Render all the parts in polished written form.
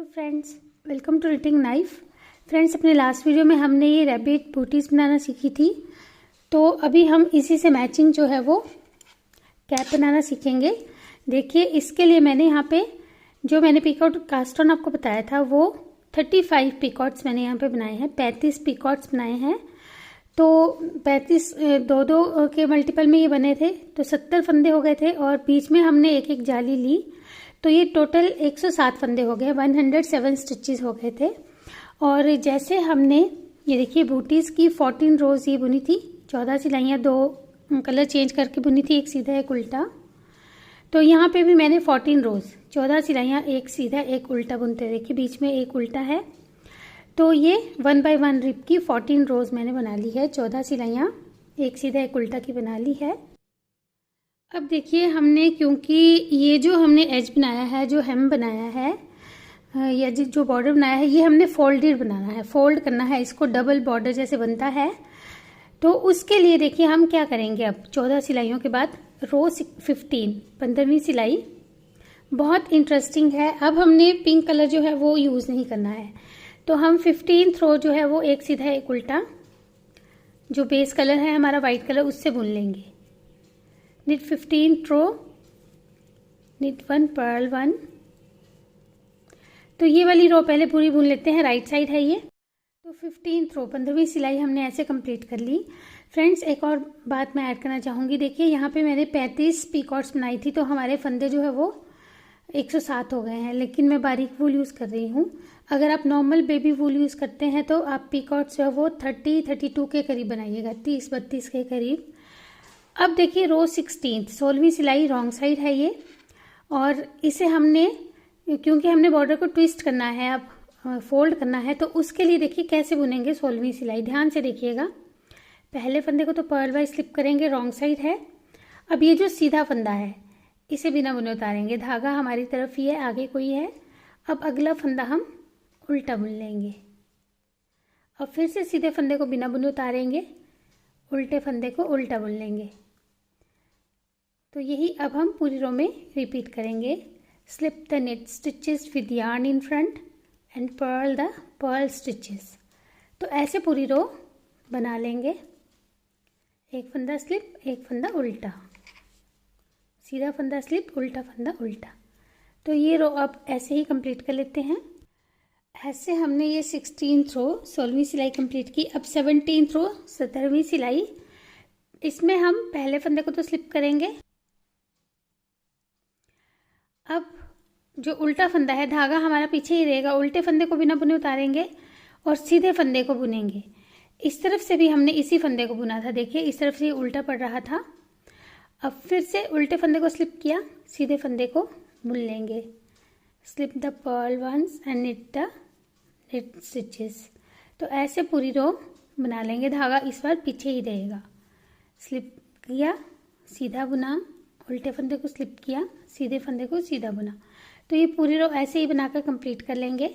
Hello friends, welcome to knitting knife. Friends, अपने last video में हमने ये रैबिट बूटीज बनाना सीखी थी, तो अभी हम इसी से मैचिंग जो है वो कैप बनाना सीखेंगे। देखिए, इसके लिए मैंने यहाँ पे जो मैंने पिकॉट कास्ट ऑन आपको बताया था वो 35 पिकॉट्स मैंने यहाँ पे बनाए हैं, 35 पिकॉट्स बनाए हैं। तो 35 दो के मल्टीपल में ये बने थे तो 70 फंदे हो गए थे और बीच में हमने एक एक जाली ली, तो ये टोटल 107 फंदे हो गए, 107 स्टिचेस हो गए थे। और जैसे हमने ये देखिए बूटीज़ की 14 रोज़ ये बुनी थी, 14 सिलाइयाँ, 2 कलर चेंज करके बुनी थी, एक सीधा एक उल्टा। तो यहाँ पे भी मैंने 14 रोज़ 14 सिलाइयाँ, एक सीधा एक उल्टा बुनते, देखिए बीच में एक उल्टा है। तो ये 1 बाय 1 रिप की 14 रोज़ मैंने बना ली है, 14 सिलाइयाँ एक सीधा एक उल्टा की बना ली है। अब देखिए हमने, क्योंकि ये जो हमने एज बनाया है, जो हेम बनाया है या जो बॉर्डर बनाया है, ये हमने फोल्डेड बनाना है, फोल्ड करना है इसको, डबल बॉर्डर जैसे बनता है। तो उसके लिए देखिए हम क्या करेंगे, अब 14 सिलाइयों के बाद रो 15 15वीं सिलाई बहुत इंटरेस्टिंग है। अब हमने पिंक कलर जो है वो यूज़ नहीं करना है, तो हम 15th रो जो है वो एक सीधा एक उल्टा, जो बेस कलर है हमारा वाइट कलर, उससे बुन लेंगे। knit 15th रो, knit 1 पर्ल 1। तो ये वाली रो पहले पूरी बुन लेते हैं, राइट साइड है ये। तो 15th रो 15वीं सिलाई हमने ऐसे कंप्लीट कर ली। फ्रेंड्स, एक और बात मैं ऐड करना चाहूँगी, देखिए यहाँ पे मैंने 35 पिकॉट्स बनाई थी, तो हमारे फंदे जो है वो 107 हो गए हैं, लेकिन मैं बारीक वूल यूज़ कर रही हूँ। अगर आप नॉर्मल बेबी वूल यूज़ करते हैं तो आप पिकॉट्स जो है वो 30-32 के करीब बनाइएगा, 30-32 के करीब। अब देखिए रो 16वीं सिलाई रॉन्ग साइड है ये, और इसे हमने, क्योंकि हमने बॉर्डर को ट्विस्ट करना है, अब फोल्ड करना है, तो उसके लिए देखिए कैसे बुनेंगे 16वीं सिलाई, ध्यान से देखिएगा। पहले फंदे को तो पर्ल वाइज स्लिप करेंगे, रॉन्ग साइड है। अब ये जो सीधा फंदा है इसे बिना बुने उतारेंगे, धागा हमारी तरफ ही है, आगे कोई है। अब अगला फंदा हम उल्टा बुन लेंगे, अब फिर से सीधे फंदे को बिना बुने उतारेंगे, उल्टे फंदे को उल्टा बुन लेंगे। तो यही अब हम पूरी रो में रिपीट करेंगे। Slip the knit stitches with yarn in front and purl the purl stitches. तो ऐसे पूरी रो बना लेंगे, एक फंदा स्लिप, एक फंदा उल्टा, सीधा फंदा स्लिप, उल्टा फंदा उल्टा। तो ये रो अब ऐसे ही कंप्लीट कर लेते हैं। ऐसे हमने ये 16th रो 16वीं सिलाई कंप्लीट की। अब 17th रो 17वीं सिलाई, इसमें हम पहले फंदे को तो स्लिप करेंगे। अब जो उल्टा फंदा है, धागा हमारा पीछे ही रहेगा, उल्टे फंदे को बिना बुने उतारेंगे और सीधे फंदे को बुनेंगे। इस तरफ से भी हमने इसी फंदे को बुना था, देखिए इस तरफ से ये उल्टा पड़ रहा था। अब फिर से उल्टे फंदे को स्लिप किया, सीधे फंदे को बुन लेंगे। Slip the purl once and knit stitches. तो ऐसे पूरी रो बना लेंगे, धागा इस बार पीछे ही रहेगा। स्लिप किया, सीधा बुना, उल्टे फंदे को स्लिप किया, सीधे फंदे को सीधा बुना। तो ये पूरी रो ऐसे ही बनाकर कंप्लीट कर लेंगे।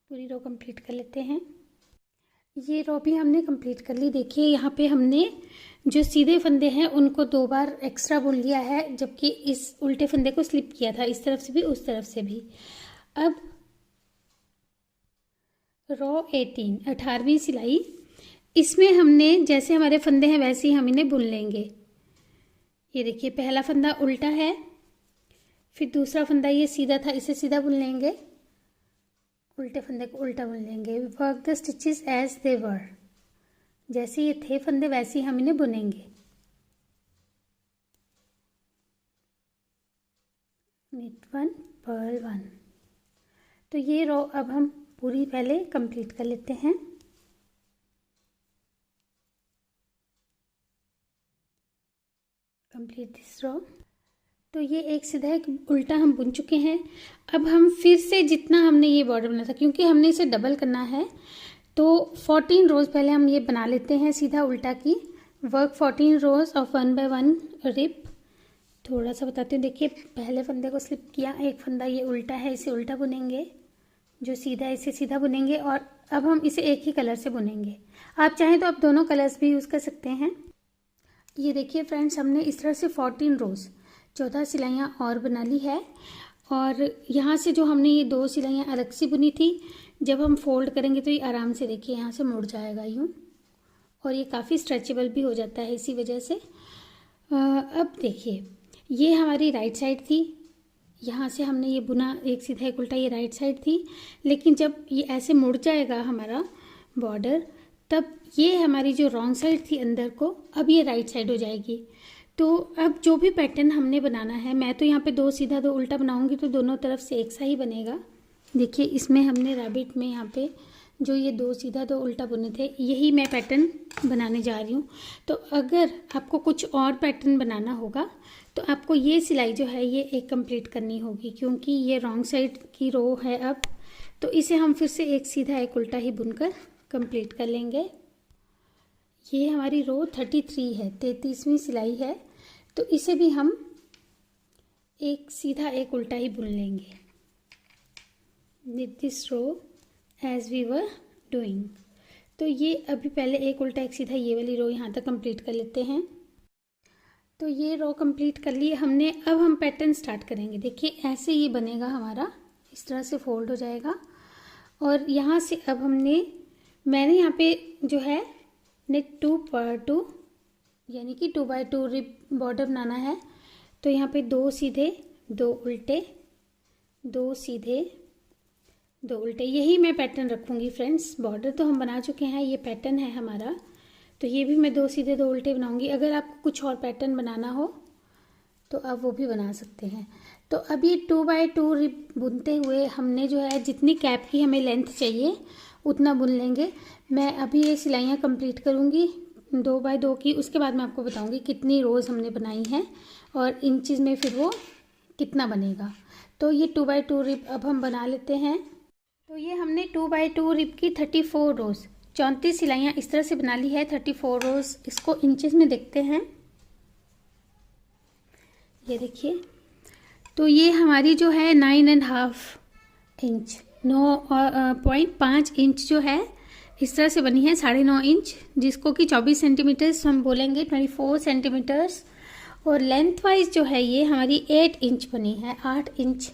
पूरी रो कंप्लीट कर लेते हैं। ये रो भी हमने कंप्लीट कर ली। देखिए यहाँ पे हमने जो सीधे फंदे हैं उनको 2 बार एक्स्ट्रा बुन लिया है, जबकि इस उल्टे फंदे को स्लिप किया था, इस तरफ से भी उस तरफ से भी। अब रो 18वीं सिलाई, इसमें हमने जैसे हमारे फंदे हैं वैसे ही हम इन्हें बुन लेंगे। ये देखिए पहला फंदा उल्टा है, फिर दूसरा फंदा ये सीधा था, इसे सीधा बुन लेंगे, उल्टे फंदे को उल्टा बुन लेंगे। Work the stitches as they were, जैसे ये थे फंदे वैसे ही हम इन्हें बुनेंगे। knit 1 purl 1। तो ये रो अब हम पूरी पहले कंप्लीट कर लेते हैं। Complete this row. तो ये एक सीधा एक उल्टा हम बुन चुके हैं। अब हम फिर से जितना हमने ये बॉर्डर बना था, क्योंकि हमने इसे डबल करना है, तो 14 रोज़ पहले हम ये बना लेते हैं सीधा उल्टा की। Work 14 rows of 1 by 1 rep. थोड़ा सा बताती हूँ, देखिए पहले फंदे को स्लिप किया, एक फंदा ये उल्टा है, इसे उल्टा बुनेंगे, जो सीधा है इसे सीधा बुनेंगे, और अब हम इसे एक ही कलर से बुनेंगे। आप चाहें तो आप दोनों कलर्स भी यूज़ कर सकते हैं। ये देखिए फ्रेंड्स, हमने इस तरह से 14 रोज़ 14 सिलाइयाँ और बना ली है। और यहाँ से जो हमने ये 2 सिलाइयाँ अलग से बुनी थी, जब हम फोल्ड करेंगे तो ये आराम से देखिए यहाँ से मुड़ जाएगा यूँ, और ये काफ़ी स्ट्रेचेबल भी हो जाता है इसी वजह से। अब देखिए ये हमारी राइट साइड थी, यहाँ से हमने ये बुना एक सीधा एक उल्टा, ये राइट साइड थी। लेकिन जब ये ऐसे मुड़ जाएगा हमारा बॉर्डर, तब ये हमारी जो रॉन्ग साइड थी अंदर को, अब ये राइट साइड हो जाएगी। तो अब जो भी पैटर्न हमने बनाना है, मैं तो यहाँ पे 2 सीधा 2 उल्टा बनाऊंगी तो दोनों तरफ से एक सा ही बनेगा। देखिए इसमें हमने रैबिट में यहाँ पे जो ये 2 सीधा 2 उल्टा बुने थे, यही मैं पैटर्न बनाने जा रही हूँ। तो अगर आपको कुछ और पैटर्न बनाना होगा तो आपको ये सिलाई जो है ये एक कंप्लीट करनी होगी, क्योंकि ये रॉन्ग साइड की रो है अब, तो इसे हम फिर से एक सीधा एक उल्टा ही बुनकर कंप्लीट कर लेंगे। ये हमारी रो 33 है, 33वीं सिलाई है, तो इसे भी हम एक सीधा एक उल्टा ही बुन लेंगे। knit this row as we were doing। तो ये अभी पहले एक उल्टा एक सीधा ये वाली रो यहाँ तक कंप्लीट कर लेते हैं। तो ये रो कंप्लीट कर ली हमने। अब हम पैटर्न स्टार्ट करेंगे। देखिए ऐसे ये बनेगा हमारा, इस तरह से फोल्ड हो जाएगा। और यहाँ से अब मैंने यहाँ पे जो है knit 2 per 2 यानी कि 2 by 2 रिब बॉर्डर बनाना है। तो यहाँ पे 2 सीधे 2 उल्टे, 2 सीधे 2 उल्टे, यही मैं पैटर्न रखूँगी फ्रेंड्स। बॉर्डर तो हम बना चुके हैं, ये पैटर्न है हमारा, तो ये भी मैं 2 सीधे 2 उल्टे बनाऊँगी। अगर आपको कुछ और पैटर्न बनाना हो तो आप वो भी बना सकते हैं। तो अब ये 2 by 2 रिब बुनते हुए हमने जो है जितनी कैप की हमें लेंथ चाहिए उतना बुन लेंगे। मैं अभी ये सिलाइयाँ कंप्लीट करूँगी 2 by 2 की, उसके बाद मैं आपको बताऊँगी कितनी रोज़ हमने बनाई हैं और इंचज़ में फिर वो कितना बनेगा। तो ये 2 by 2 रिब अब हम बना लेते हैं। तो ये हमने 2 by 2 रिब की 34 रोज़ 34 सिलाइयाँ इस तरह से बना ली है। 34 रोज़, इसको इंचज़ में देखते हैं। ये देखिए, तो ये हमारी जो है 9.5 इंच 9.5 इंच जो है इस तरह से बनी है, 9.5 इंच, जिसको कि 24 सेंटीमीटर्स हम बोलेंगे, 24 सेंटीमीटर्स। और लेंथ वाइज जो है ये हमारी 8 इंच बनी है, 8 इंच,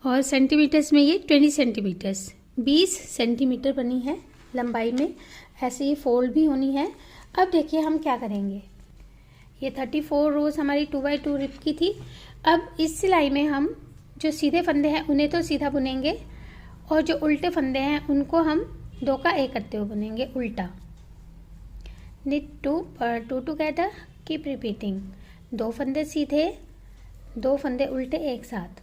और सेंटीमीटर्स में ये 20 सेंटीमीटर्स, 20 सेंटीमीटर बनी है लंबाई में। ऐसे ही फोल्ड भी होनी है। अब देखिए हम क्या करेंगे। ये 34 रोज़ हमारी 2 by 2 रिब की थी। अब इस सिलाई में हम जो सीधे फंदे हैं उन्हें तो सीधा बुनेंगे, और जो उल्टे फंदे हैं उनको हम 2 का 1 करते हुए बुनेंगे उल्टा। knit 2 per 2 together, keep repeating. 2 फंदे सीधे, 2 फंदे उल्टे एक साथ।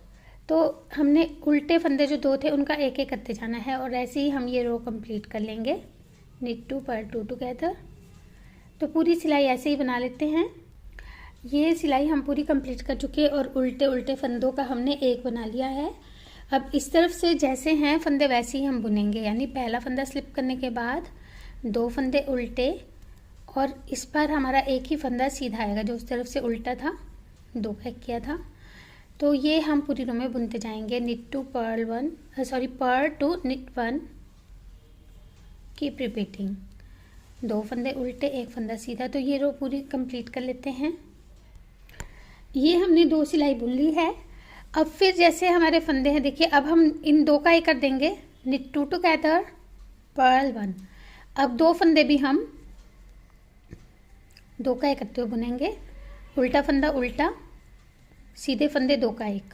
तो हमने उल्टे फंदे जो 2 थे उनका 1 1 करते जाना है, और ऐसे ही हम ये रो कंप्लीट कर लेंगे। knit 2 per 2 together। तो पूरी सिलाई ऐसे ही बना लेते हैं। ये सिलाई हम पूरी कंप्लीट कर चुके हैं, और उल्टे उल्टे फंदों का हमने 1 बना लिया है। अब इस तरफ से जैसे हैं फंदे वैसे ही हम बुनेंगे, यानी पहला फंदा स्लिप करने के बाद 2 फंदे उल्टे, और इस पर हमारा 1 ही फंदा सीधा आएगा जो उस तरफ से उल्टा था, 2 का 1 किया था। तो ये हम पूरी रो में बुनते जाएंगे। knit 2 per 2 knit 1, keep repeating. 2 फंदे उल्टे 1 फंदा सीधा। तो ये रो पूरी कंप्लीट कर लेते हैं। ये हमने 2 सिलाई बुन ली है। अब फिर जैसे हमारे फंदे हैं, देखिए अब हम इन 2 का 1 कर देंगे। knit 2 together, purl 1। अब 2 फंदे भी हम 2 का 1 करते हुए बुनेंगे। उल्टा फंदा उल्टा, सीधे फंदे 2 का 1,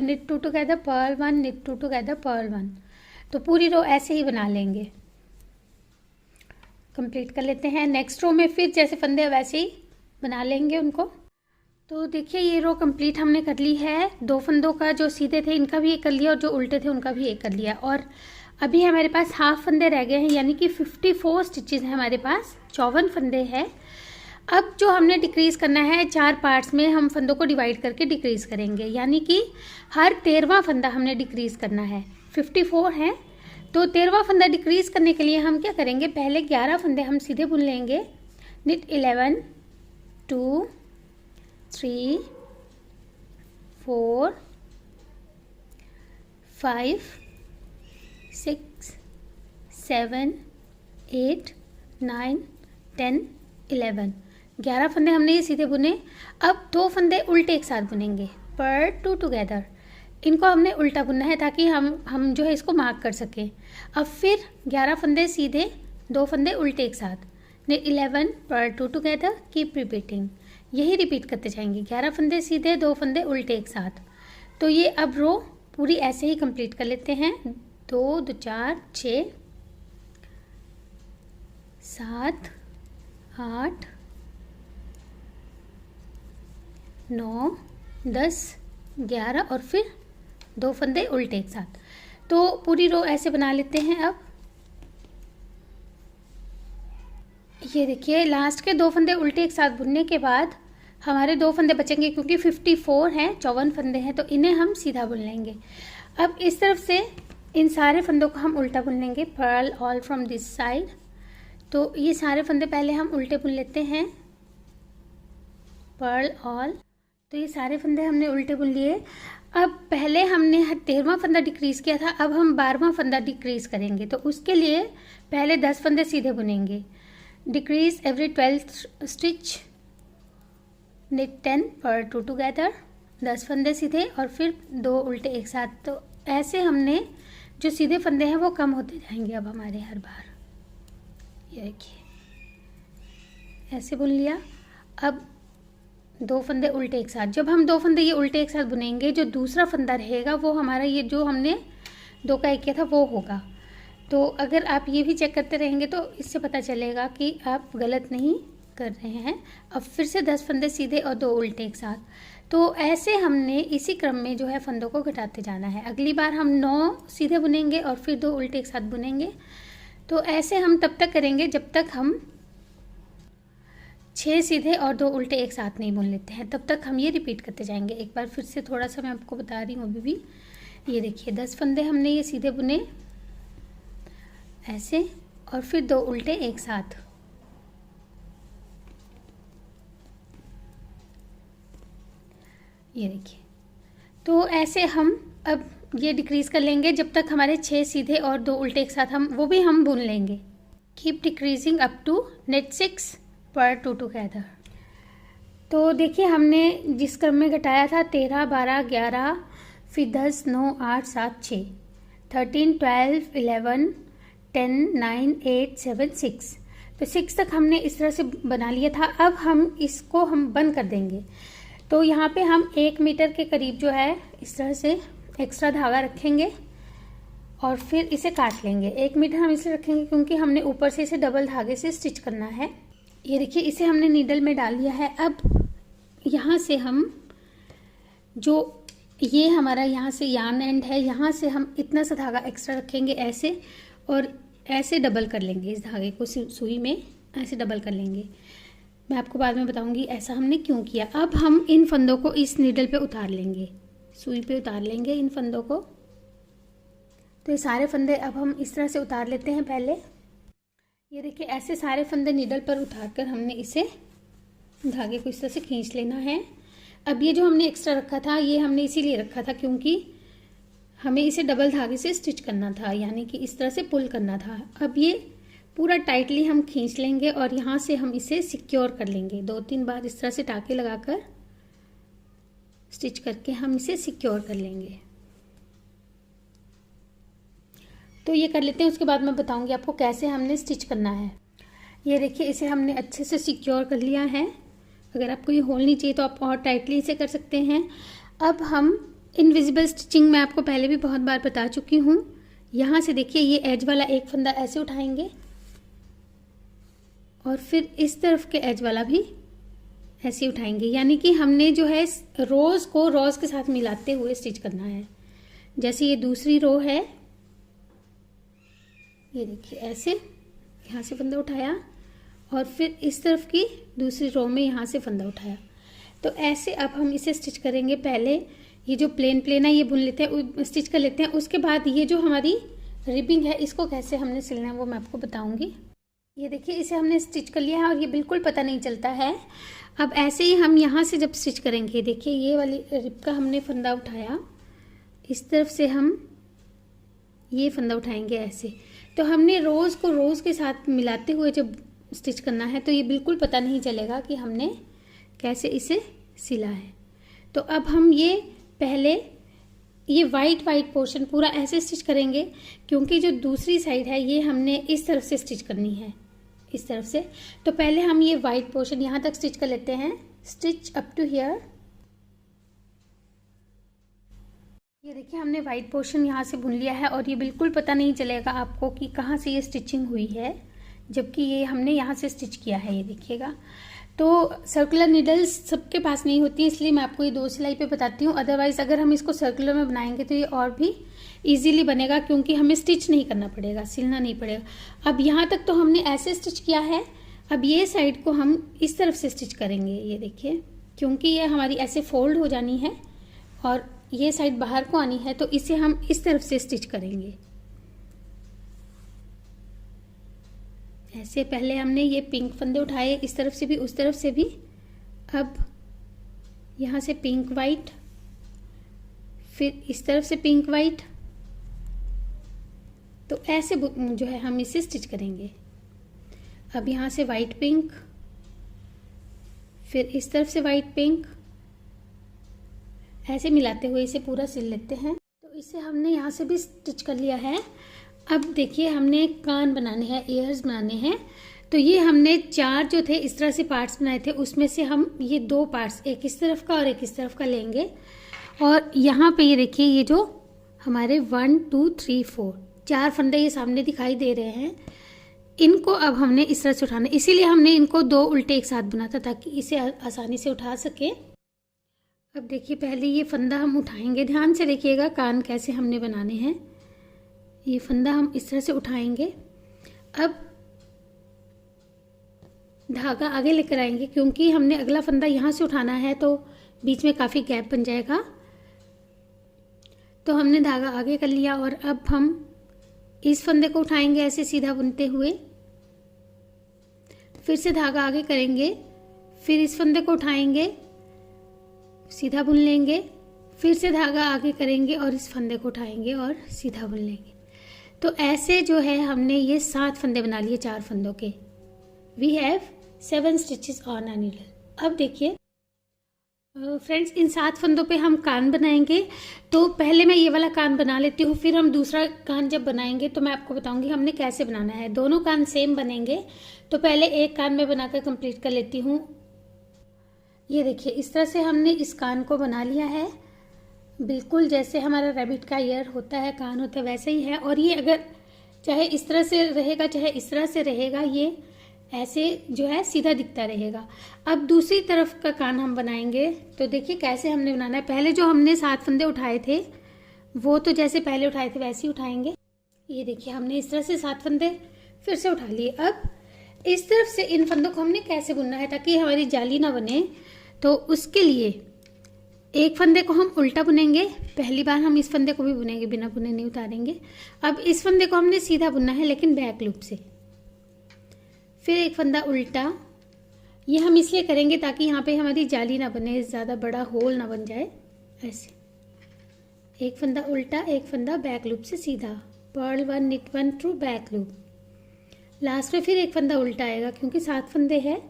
knit 2 together, purl 1, knit 2 together, purl 1। तो पूरी रो ऐसे ही बना लेंगे, कंप्लीट कर लेते हैं। नेक्स्ट रो में फिर जैसे फंदे वैसे ही बना लेंगे उनको। तो देखिए ये रो कंप्लीट हमने कर ली है। 2 फंदों का जो सीधे थे इनका भी 1 कर लिया, और जो उल्टे थे उनका भी 1 कर लिया, और अभी हमारे पास हाफ फंदे रह गए हैं, यानी कि 54 स्टिचेस हैं हमारे पास, 54 फंदे हैं। अब जो हमने डिक्रीज करना है, 4 पार्ट्स में हम फंदों को डिवाइड करके डिक्रीज करेंगे, यानी कि हर 13वां फंदा हमने डिक्रीज करना है। 54 है, तो 13वां फंदा डिक्रीज करने के लिए हम क्या करेंगे, पहले 11 फंदे हम सीधे बुन लेंगे। knit 11 2 3 4 5 6 7 8 9 10 11। 11 फंदे हमने ये सीधे बुने। अब 2 फंदे उल्टे एक साथ बुनेंगे, पर 2 टुगेदर। इनको हमने उल्टा बुनना है ताकि हम जो है इसको मार्क कर सकें। अब फिर 11 फंदे सीधे, 2 फंदे उल्टे एक साथ, 11 पर 2 टुगेदर, कीप रिपीटिंग। यही रिपीट करते जाएंगे, 11 फंदे सीधे, 2 फंदे उल्टे एक साथ। तो ये अब रो पूरी ऐसे ही कंप्लीट कर लेते हैं। 2 2 4 6 7 8 9 10 11 और फिर 2 फंदे उल्टे एक साथ। तो पूरी रो ऐसे बना लेते हैं। अब ये देखिए, लास्ट के 2 फंदे उल्टे एक साथ बुनने के बाद हमारे 2 फंदे बचेंगे, क्योंकि 54 हैं, 54 फंदे हैं, तो इन्हें हम सीधा बुन लेंगे। अब इस तरफ से इन सारे फंदों को हम उल्टा बुन लेंगे, purl all from this side. तो ये सारे फंदे पहले हम उल्टे बुन लेते हैं, पर्ल ऑल। तो ये सारे फंदे हमने उल्टे बुन लिए। अब पहले हमने 13वां फंदा डिक्रीज़ किया था, अब हम 12वां फंदा डिक्रीज़ करेंगे। तो उसके लिए पहले 10 फंदे सीधे बुनेंगे। Decrease every 12th stitch, knit 10 पर 2 टुगेदर, 10 फंदे सीधे और फिर 2 उल्टे एक साथ। तो ऐसे हमने जो सीधे फंदे हैं वो कम होते जाएंगे अब हमारे हर बार। ये देखिए, ऐसे बुन लिया। अब 2 फंदे उल्टे एक साथ। जब हम 2 फंदे ये उल्टे एक साथ बुनेंगे, जो दूसरा फंदा रहेगा वो हमारा ये जो हमने 2 का 1 किया था वो होगा। तो अगर आप ये भी चेक करते रहेंगे तो इससे पता चलेगा कि आप गलत नहीं कर रहे हैं। अब फिर से 10 फंदे सीधे और 2 उल्टे एक साथ। तो ऐसे हमने इसी क्रम में जो है फंदों को घटाते जाना है। अगली बार हम 9 सीधे बुनेंगे और फिर 2 उल्टे एक साथ बुनेंगे। तो ऐसे हम तब तक करेंगे जब तक हम 6 सीधे और 2 उल्टे एक साथ नहीं बुन लेते हैं। तब तक हम ये रिपीट करते जाएंगे। एक बार फिर से थोड़ा सा मैं आपको बता रही हूँ अभी भी। ये देखिए, 10 फंदे हमने ये सीधे बुने ऐसे, और फिर 2 उल्टे एक साथ। ये देखिए, तो ऐसे हम अब ये डिक्रीज़ कर लेंगे जब तक हमारे 6 सीधे और 2 उल्टे एक साथ वो भी हम बुन लेंगे। Keep decreasing up to knit 6 पर 2 टुगेदर। तो देखिए, हमने जिस क्रम में घटाया था 13 12 11, फिर 10 9 8 7 6, 13 12 11 10 9 8 7 6। तो 6 तक हमने इस तरह से बना लिया था। अब हम इसको बंद कर देंगे। तो यहाँ पे हम 1 मीटर के करीब जो है इस तरह से एक्स्ट्रा धागा रखेंगे और फिर इसे काट लेंगे। 1 मीटर हम इसे रखेंगे क्योंकि हमने ऊपर से इसे डबल धागे से स्टिच करना है। ये देखिए, इसे हमने नीडल में डाल दिया है। अब यहाँ से हम जो ये हमारा यहाँ से यार्न एंड है, यहाँ से हम इतना सा धागा एक्स्ट्रा रखेंगे ऐसे, और ऐसे डबल कर लेंगे इस धागे को सुई में, ऐसे डबल कर लेंगे। मैं आपको बाद में बताऊंगी ऐसा हमने क्यों किया। अब हम इन फंदों को इस नीडल पे उतार लेंगे, सुई पे उतार लेंगे इन फंदों को। तो ये सारे फंदे अब हम इस तरह से उतार लेते हैं पहले। ये देखिए, ऐसे सारे फंदे नीडल पर उतार कर हमने इसे धागे को इस तरह से खींच लेना है। अब ये जो हमने एक्स्ट्रा रखा था ये हमने इसीलिए रखा था क्योंकि हमें इसे डबल धागे से स्टिच करना था, यानी कि इस तरह से पुल करना था। अब ये पूरा टाइटली हम खींच लेंगे और यहाँ से हम इसे सिक्योर कर लेंगे। 2-3 बार इस तरह से टाँके लगाकर स्टिच करके हम इसे सिक्योर कर लेंगे। तो ये कर लेते हैं, उसके बाद मैं बताऊंगी आपको कैसे हमने स्टिच करना है। ये देखिए, इसे हमने अच्छे से सिक्योर कर लिया है। अगर आपको ये होल नहीं चाहिए तो आप और टाइटली इसे कर सकते हैं। अब हम इनविजिबल स्टिचिंग मैं आपको पहले भी बहुत बार बता चुकी हूँ। यहाँ से देखिए, ये एज वाला एक फंदा ऐसे उठाएंगे और फिर इस तरफ के एज वाला भी ऐसे उठाएंगे, यानी कि हमने जो है रोज को रोज के साथ मिलाते हुए स्टिच करना है। जैसे ये दूसरी रो है, ये देखिए ऐसे यहाँ से फंदा उठाया और फिर इस तरफ की दूसरी रो में यहाँ से फंदा उठाया। तो ऐसे अब हम इसे स्टिच करेंगे। पहले ये जो प्लेन है ये बुन लेते हैं, स्टिच कर लेते हैं। उसके बाद ये जो हमारी रिबिंग है इसको कैसे हमने सिलना है वो मैं आपको बताऊंगी। ये देखिए, इसे हमने स्टिच कर लिया है और ये बिल्कुल पता नहीं चलता है। अब ऐसे ही हम यहाँ से जब स्टिच करेंगे, देखिए ये वाली रिब का हमने फंदा उठाया, इस तरफ से हम ये फंदा उठाएंगे ऐसे। तो हमने रोज़ को रोज़ के साथ मिलाते हुए जब स्टिच करना है, तो ये बिल्कुल पता नहीं चलेगा कि हमने कैसे इसे सिला है। तो अब हम ये पहले ये वाइट पोर्शन पूरा ऐसे स्टिच करेंगे, क्योंकि जो दूसरी साइड है ये हमने इस तरफ से स्टिच करनी है, इस तरफ से। तो पहले हम ये वाइट पोर्शन यहाँ तक स्टिच कर लेते हैं, स्टिच अप टू हियर। ये देखिए हमने वाइट पोर्शन यहाँ से बुन लिया है और ये बिल्कुल पता नहीं चलेगा आपको कि कहाँ से ये स्टिचिंग हुई है, जबकि ये हमने यहाँ से स्टिच किया है। ये देखिएगा, तो सर्कुलर नीडल्स सबके पास नहीं होती है, इसलिए मैं आपको ये 2 सिलाई पे बताती हूँ। अदरवाइज अगर हम इसको सर्कुलर में बनाएंगे तो ये और भी इजीली बनेगा, क्योंकि हमें स्टिच नहीं करना पड़ेगा, सिलना नहीं पड़ेगा। अब यहाँ तक तो हमने ऐसे स्टिच किया है, अब ये साइड को हम इस तरफ से स्टिच करेंगे। ये देखिए, क्योंकि ये हमारी ऐसे फोल्ड हो जानी है और ये साइड बाहर को आनी है, तो इसे हम इस तरफ से स्टिच करेंगे। ऐसे पहले हमने ये पिंक फंदे उठाए, इस तरफ से भी उस तरफ से भी। अब यहाँ से पिंक वाइट, फिर इस तरफ से पिंक वाइट, तो ऐसे जो है हम इसे स्टिच करेंगे। अब यहाँ से वाइट पिंक, फिर इस तरफ से वाइट पिंक, ऐसे मिलाते हुए इसे पूरा सिल लेते हैं। तो इसे हमने यहाँ से भी स्टिच कर लिया है। अब देखिए हमने कान बनाने हैं, ईयर्स बनाने हैं। तो ये हमने 4 जो थे इस तरह से पार्ट्स बनाए थे, उसमें से हम ये 2 पार्ट्स, एक इस तरफ का और एक इस तरफ का लेंगे। और यहाँ पे ये देखिए, ये जो हमारे 1 2 3 4 फंदे ये सामने दिखाई दे रहे हैं, इनको अब हमने इस तरह से उठाना। इसीलिए हमने इनको 2 उल्टे एक साथ बना था, ताकि इसे आसानी से उठा सके। अब देखिए पहले ये फंदा हम उठाएंगे, ध्यान से देखिएगा कान कैसे हमने बनाने हैं। ये फंदा हम इस तरह से उठाएंगे। अब धागा आगे लेकर आएंगे, क्योंकि हमने अगला फंदा यहाँ से उठाना है, तो बीच में काफ़ी गैप बन जाएगा। तो हमने धागा आगे कर लिया और अब हम इस फंदे को उठाएंगे ऐसे सीधा बुनते हुए, फिर से धागा आगे करेंगे, फिर इस फंदे को उठाएंगे, सीधा बुन लेंगे, फिर से धागा आगे करेंगे और इस फंदे को उठाएंगे और सीधा बुन लेंगे। तो ऐसे जो है हमने ये 7 फंदे बना लिए 4 फंदों के। We have 7 stitches on a needle. अब देखिए फ्रेंड्स, इन 7 फंदों पे हम कान बनाएंगे। तो पहले मैं ये वाला कान बना लेती हूँ, फिर हम दूसरा कान जब बनाएंगे तो मैं आपको बताऊंगी हमने कैसे बनाना है। दोनों कान सेम बनेंगे, तो पहले एक कान में बनाकर कंप्लीट कर लेती हूँ। ये देखिए इस तरह से हमने इस कान को बना लिया है, बिल्कुल जैसे हमारा रैबिट का ईयर होता है, कान होता है, वैसे ही है। और ये अगर चाहे इस तरह से रहेगा चाहे इस तरह से रहेगा, ये ऐसे जो है सीधा दिखता रहेगा। अब दूसरी तरफ का कान हम बनाएंगे, तो देखिए कैसे हमने बनाना है। पहले जो हमने 7 फंदे उठाए थे वो तो जैसे पहले उठाए थे वैसे ही उठाएंगे। ये देखिए हमने इस तरह से 7 फंदे फिर से उठा लिए। अब इस तरफ से इन फंदों को हमने कैसे बुनना है ताकि हमारी जाली ना बने, तो उसके लिए एक फंदे को हम उल्टा बुनेंगे। पहली बार हम इस फंदे को भी बुनेंगे, बिना बुने नहीं उतारेंगे। अब इस फंदे को हमने सीधा बुनना है, लेकिन बैक लूप से। फिर एक फंदा उल्टा, ये हम इसलिए करेंगे ताकि यहाँ पे हमारी जाली ना बने, ज़्यादा बड़ा होल ना बन जाए। ऐसे एक फंदा उल्टा, एक फंदा बैक लूप से सीधा, purl 1 knit 1 through back loop. Last में फिर एक फंदा उल्टा आएगा, क्योंकि 7 फंदे हैं।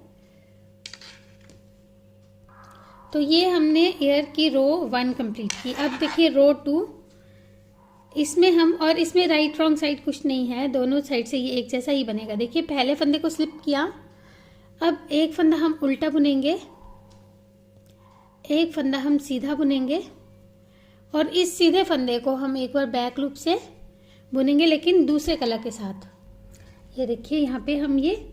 तो ये हमने ईयर की रो 1 कंप्लीट की। अब देखिए रो 2, इसमें हम, और इसमें राइट रॉन्ग साइड कुछ नहीं है, दोनों साइड से ये एक जैसा ही बनेगा। देखिए पहले फंदे को स्लिप किया, अब एक फंदा हम उल्टा बुनेंगे, एक फंदा हम सीधा बुनेंगे, और इस सीधे फंदे को हम एक बार बैक लूप से बुनेंगे, लेकिन दूसरे कलर के साथ। ये देखिए यहाँ पे हम ये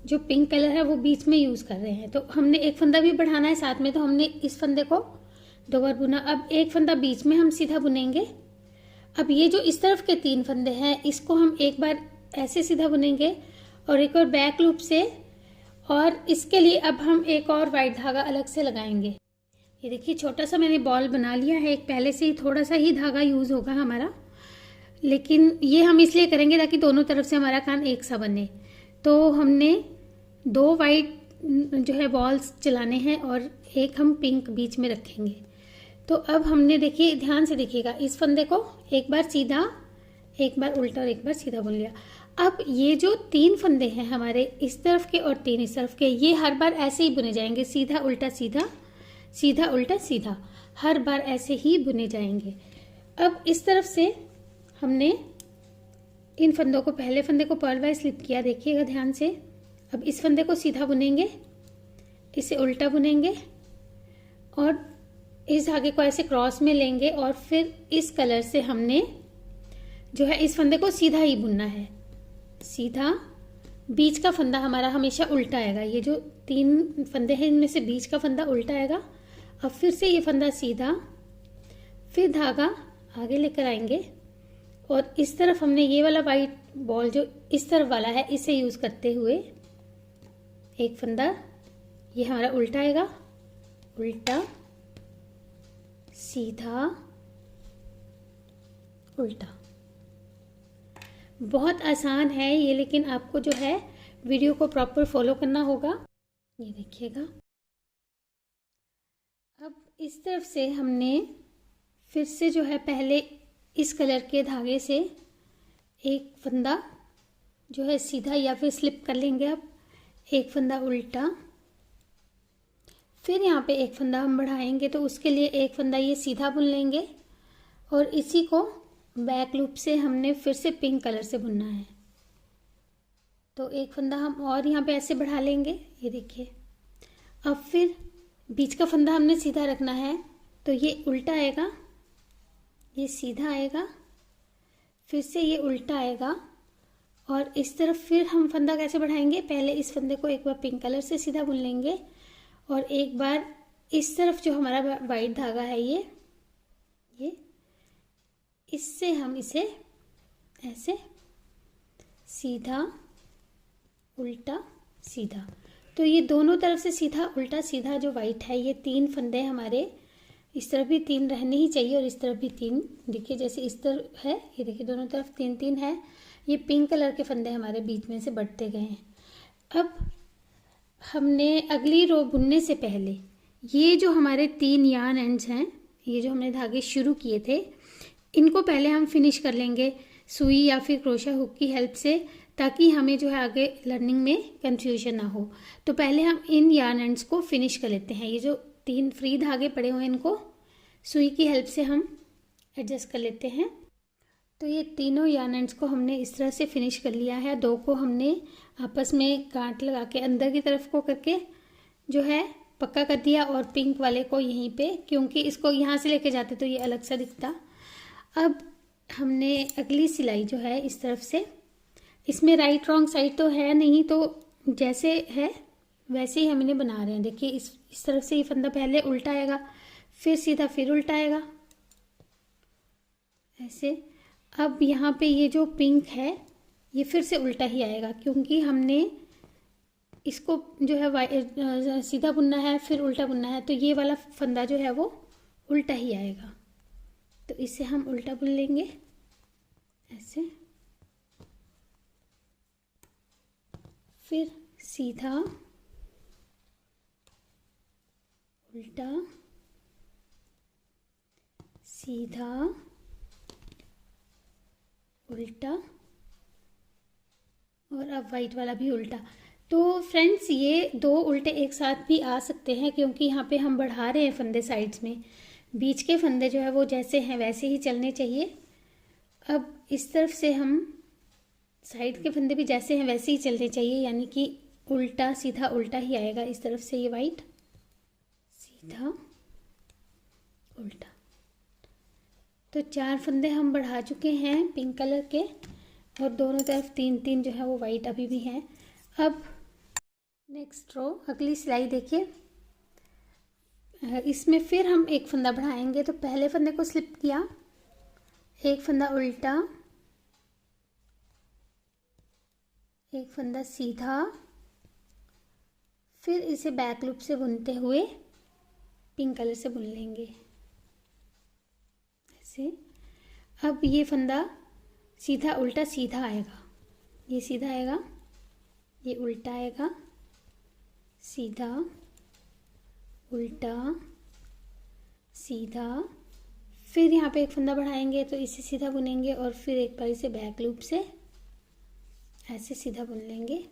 जो पिंक कलर है वो बीच में यूज़ कर रहे हैं। तो हमने एक फंदा भी बढ़ाना है साथ में, तो हमने इस फंदे को 2 बार बुना। अब एक फंदा बीच में हम सीधा बुनेंगे। अब ये जो इस तरफ के 3 फंदे हैं, इसको हम एक बार ऐसे सीधा बुनेंगे और एक बार बैक लूप से, और इसके लिए अब हम एक और वाइट धागा अलग से लगाएंगे। ये देखिए छोटा सा मैंने बॉल बना लिया है, एक पहले से ही थोड़ा सा ही धागा यूज़ होगा हमारा, लेकिन ये हम इसलिए करेंगे ताकि दोनों तरफ से हमारा कान एक सा बने। तो हमने 2 वाइट जो है बॉल्स चलाने हैं और एक हम पिंक बीच में रखेंगे। तो अब हमने देखिए ध्यान से देखिएगा, इस फंदे को एक बार सीधा, एक बार उल्टा और एक बार सीधा बुन लिया। अब ये जो 3 फंदे हैं हमारे इस तरफ के और 3 इस तरफ के, ये हर बार ऐसे ही बुने जाएंगे, सीधा उल्टा सीधा, सीधा उल्टा सीधा, हर बार ऐसे ही बुने जाएंगे। अब इस तरफ से हमने इन फंदों को, पहले फंदे को पर्ल वाइज स्लिप किया, देखिएगा ध्यान से। अब इस फंदे को सीधा बुनेंगे, इसे उल्टा बुनेंगे और इस धागे को ऐसे क्रॉस में लेंगे और फिर इस कलर से हमने जो है इस फंदे को सीधा ही बुनना है, सीधा। बीच का फंदा हमारा हमेशा उल्टा आएगा, ये जो 3 फंदे हैं इनमें से बीच का फंदा उल्टा आएगा। अब फिर से ये फंदा सीधा, फिर धागा आगे लेकर आएंगे और इस तरफ हमने ये वाला वाइट बॉल जो इस तरफ वाला है इसे यूज करते हुए एक फंदा, ये हमारा उल्टा आएगा, उल्टा सीधा उल्टा। बहुत आसान है ये, लेकिन आपको जो है वीडियो को प्रॉपर फॉलो करना होगा। ये देखिएगा। अब इस तरफ से हमने फिर से जो है पहले इस कलर के धागे से एक फंदा जो है सीधा या फिर स्लिप कर लेंगे। अब एक फंदा उल्टा, फिर यहाँ पे एक फंदा हम बढ़ाएंगे तो उसके लिए एक फंदा ये सीधा बुन लेंगे और इसी को बैक लूप से हमने फिर से पिंक कलर से बुनना है। तो एक फंदा हम और यहाँ पे ऐसे बढ़ा लेंगे, ये देखिए। अब फिर बीच का फंदा हमने सीधा रखना है, तो ये उल्टा आएगा, ये सीधा आएगा, फिर से ये उल्टा आएगा और इस तरफ फिर हम फंदा कैसे बढ़ाएंगे, पहले इस फंदे को एक बार पिंक कलर से सीधा बुन लेंगे और एक बार इस तरफ जो हमारा वाइट धागा है ये इससे हम इसे ऐसे सीधा उल्टा सीधा। तो ये दोनों तरफ से सीधा उल्टा सीधा जो वाइट है, ये 3 फंदे हमारे, इस तरफ भी 3 रहने ही चाहिए और इस तरफ भी 3। देखिए जैसे इस तरफ है, ये देखिए दोनों तरफ 3-3 है। ये पिंक कलर के फंदे हमारे बीच में से बढ़ते गए हैं। अब हमने अगली रो बुनने से पहले ये जो हमारे 3 यार्न एंड्स हैं, ये जो हमने धागे शुरू किए थे, इनको पहले हम फिनिश कर लेंगे सुई या फिर क्रोशा हुक की हेल्प से, ताकि हमें जो है आगे लर्निंग में कंफ्यूजन ना हो। तो पहले हम इन यार्न एंड्स को फिनिश कर लेते हैं। ये जो 3 फ्री धागे पड़े हुए हैं इनको सुई की हेल्प से हम एडजस्ट कर लेते हैं। तो ये तीनों यार्न एंड्स को हमने इस तरह से फिनिश कर लिया है। 2 को हमने आपस में गांठ लगा के अंदर की तरफ को करके जो है पक्का कर दिया और पिंक वाले को यहीं पे, क्योंकि इसको यहाँ से लेके जाते तो ये अलग सा दिखता। अब हमने अगली सिलाई जो है इस तरफ से, इसमें राइट रॉन्ग साइड तो है नहीं, तो जैसे है वैसे ही हम इन्हें बना रहे हैं। देखिए इस तरफ से ये फंदा पहले उल्टा आएगा, फिर सीधा, फिर उल्टा आएगा ऐसे। अब यहाँ पे ये जो पिंक है ये फिर से उल्टा ही आएगा, क्योंकि हमने इसको जो है सीधा बुनना है फिर उल्टा बुनना है, तो ये वाला फंदा जो है वो उल्टा ही आएगा। तो इसे हम उल्टा बुन लेंगे ऐसे, फिर सीधा उल्टा सीधा उल्टा और अब वाइट वाला भी उल्टा। तो फ्रेंड्स ये 2 उल्टे एक साथ भी आ सकते हैं, क्योंकि यहाँ पे हम बढ़ा रहे हैं फंदे साइड्स में। बीच के फंदे जो है वो जैसे हैं वैसे ही चलने चाहिए। अब इस तरफ से हम साइड के फंदे भी जैसे हैं वैसे ही चलने चाहिए, यानी कि उल्टा सीधा उल्टा ही आएगा। इस तरफ से ये वाइट सीधा उल्टा। तो 4 फंदे हम बढ़ा चुके हैं पिंक कलर के और दोनों तरफ 3-3 जो है वो वाइट अभी भी हैं। अब नेक्स्ट रो, अगली सिलाई देखिए। इसमें फिर हम एक फंदा बढ़ाएंगे। तो पहले फंदे को स्लिप किया, एक फंदा उल्टा, एक फंदा सीधा, फिर इसे बैक लूप से बुनते हुए पिंक कलर से बुन लेंगे ऐसे। अब ये फंदा सीधा उल्टा सीधा आएगा, ये सीधा आएगा, ये उल्टा आएगा, सीधा उल्टा सीधा, फिर यहाँ पे एक फंदा बढ़ाएंगे तो इसे सीधा बुनेंगे और फिर एक बार इसे बैक लूप से ऐसे सीधा बुन लेंगे,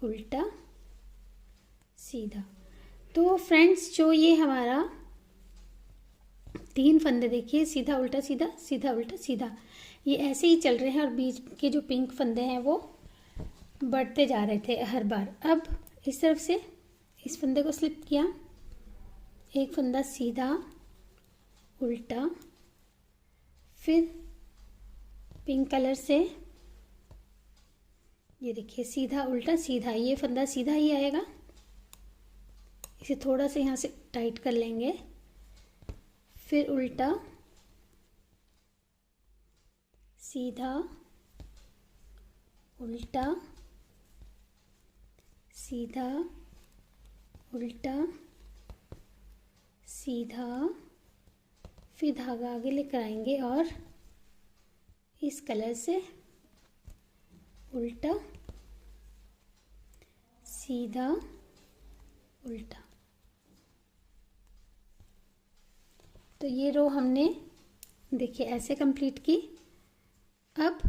उल्टा सीधा। तो फ्रेंड्स जो ये हमारा 3 फंदे देखिए, सीधा उल्टा सीधा, सीधा उल्टा सीधा, ये ऐसे ही चल रहे हैं और बीच के जो पिंक फंदे हैं वो बढ़ते जा रहे थे हर बार। अब इस तरफ से इस फंदे को स्लिप किया, एक फंदा सीधा उल्टा, फिर पिंक कलर से ये देखिए सीधा उल्टा सीधा, ये फंदा सीधा ही आएगा। इसे थोड़ा सा यहाँ से टाइट कर लेंगे, फिर उल्टा सीधा उल्टा सीधा उल्टा सीधा, फिर धागा आगे लेकर आएंगे और इस कलर से उल्टा सीधा उल्टा। तो ये रो हमने देखिए ऐसे कंप्लीट की। अब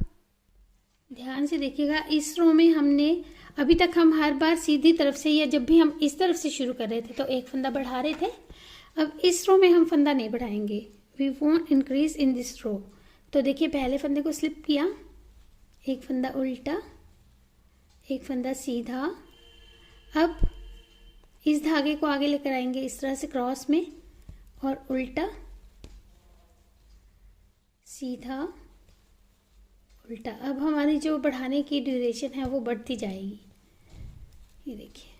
ध्यान से देखिएगा, इस रो में हमने अभी तक हम हर बार सीधी तरफ से या जब भी हम इस तरफ से शुरू कर रहे थे तो एक फंदा बढ़ा रहे थे। अब इस रो में हम फंदा नहीं बढ़ाएंगे, we won't increase in this row. तो देखिए पहले फंदे को स्लिप किया, एक फंदा उल्टा, एक फंदा सीधा। अब इस धागे को आगे लेकर आएंगे इस तरह से क्रॉस में और उल्टा सीधा उल्टा। अब हमारी जो बढ़ाने की ड्यूरेशन है वो बढ़ती जाएगी, ये देखिए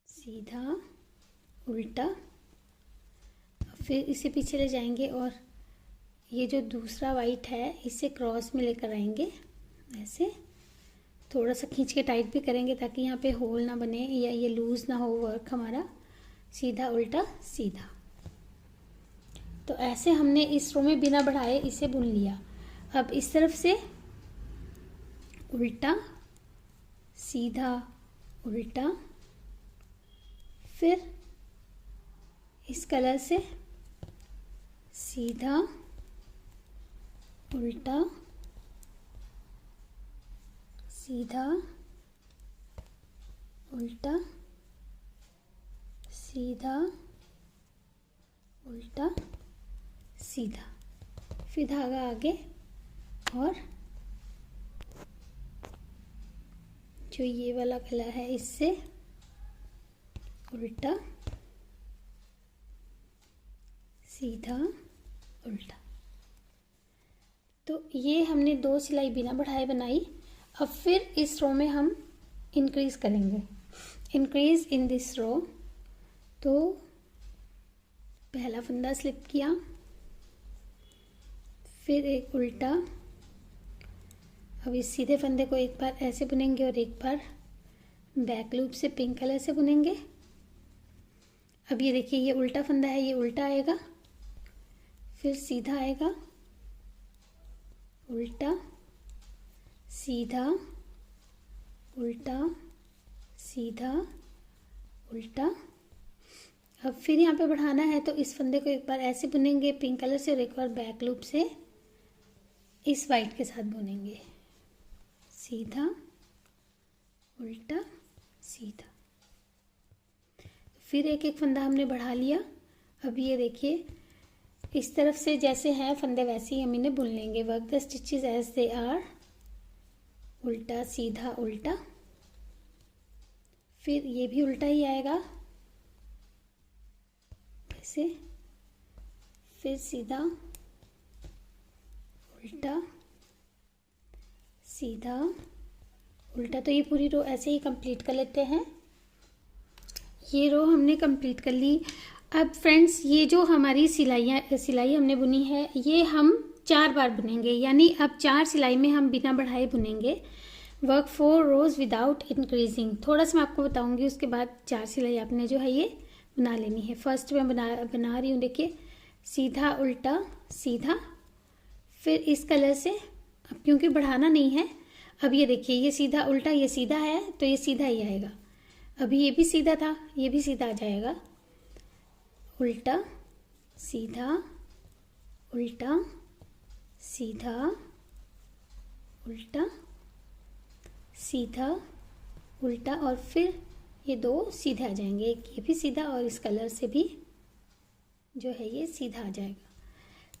सीधा उल्टा। फिर इसे पीछे ले जाएंगे और ये जो दूसरा वाइट है इसे क्रॉस में लेकर आएंगे, ऐसे थोड़ा सा खींच के टाइट भी करेंगे ताकि यहाँ पे होल ना बने या ये लूज ना हो वर्क हमारा। सीधा उल्टा सीधा। तो ऐसे हमने इस रो में बिना बढ़ाए इसे बुन लिया। अब इस तरफ से उल्टा सीधा उल्टा, फिर इस कलर से सीधा उल्टा सीधा उल्टा सीधा उल्टा सीधा, फिर धागा आगे और जो ये वाला कलर है इससे उल्टा सीधा उल्टा। तो ये हमने 2 सिलाई बिना बढ़ाए बनाई। अब फिर इस रो में हम इंक्रीज करेंगे, इंक्रीज इन दिस रो। तो पहला फंदा स्लिप किया, फिर एक उल्टा। अब इस सीधे फंदे को एक बार ऐसे बुनेंगे और एक बार बैक लूप से पिंक कलर से बुनेंगे। अब ये देखिए ये उल्टा फंदा है, ये उल्टा आएगा, फिर सीधा आएगा, उल्टा सीधा उल्टा सीधा उल्टा। अब फिर यहाँ पे बढ़ाना है तो इस फंदे को एक बार ऐसे बुनेंगे पिंक कलर से और एक बार बैक लूप से इस वाइट के साथ बुनेंगे, सीधा उल्टा सीधा। फिर एक एक फंदा हमने बढ़ा लिया। अब ये देखिए इस तरफ से जैसे हैं फंदे वैसे ही हम इन्हें बुन लेंगे। Work the stitches as they are, उल्टा सीधा उल्टा, फिर ये भी उल्टा ही आएगा ऐसे, फिर सीधा उल्टा सीधा उल्टा। तो ये पूरी रो ऐसे ही कंप्लीट कर लेते हैं। ये रो हमने कंप्लीट कर ली। अब फ्रेंड्स ये जो हमारी सिलाई हमने बुनी है ये हम 4 बार बुनेंगे, यानी अब 4 सिलाई में हम बिना बढ़ाए बुनेंगे। वर्क 4 रोज विदाउट इंक्रीजिंग। थोड़ा सा मैं आपको बताऊंगी, उसके बाद 4 सिलाई आपने जो है ये बना लेनी है। फर्स्ट में बना रही हूँ, देखिए सीधा उल्टा सीधा, फिर इस कलर से, अब क्योंकि बढ़ाना नहीं है, अब ये देखिए ये सीधा उल्टा, ये सीधा है तो ये सीधा ही आएगा। अभी ये भी सीधा था, ये भी सीधा आ जाएगा, उल्टा सीधा उल्टा सीधा उल्टा, सीधा, उल्टा, और फिर ये दो सीधे आ जाएंगे, एक ये भी सीधा और इस कलर से भी जो है ये सीधा आ जाएगा।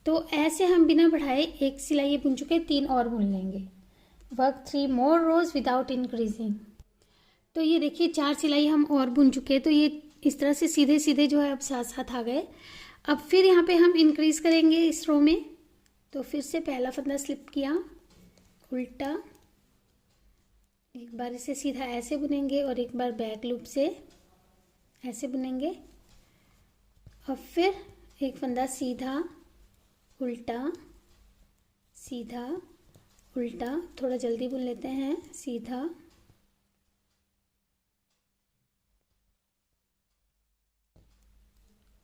तो ऐसे हम बिना बढ़ाए एक सिलाई ये बुन चुके, 3 और बुन लेंगे। Work 3 more rows without increasing. तो ये देखिए 4 सिलाई हम और बुन चुके हैं, तो ये इस तरह से सीधे सीधे जो है अब साथ साथ आ गए। अब फिर यहाँ पे हम इंक्रीज करेंगे इस रो में। तो फिर से पहला फंदा स्लिप किया, उल्टा, एक बार इसे सीधा ऐसे बुनेंगे और एक बार बैक लूप से ऐसे बुनेंगे। अब फिर एक फंदा सीधा, उल्टा, सीधा, उल्टा, थोड़ा जल्दी बुन लेते हैं, सीधा,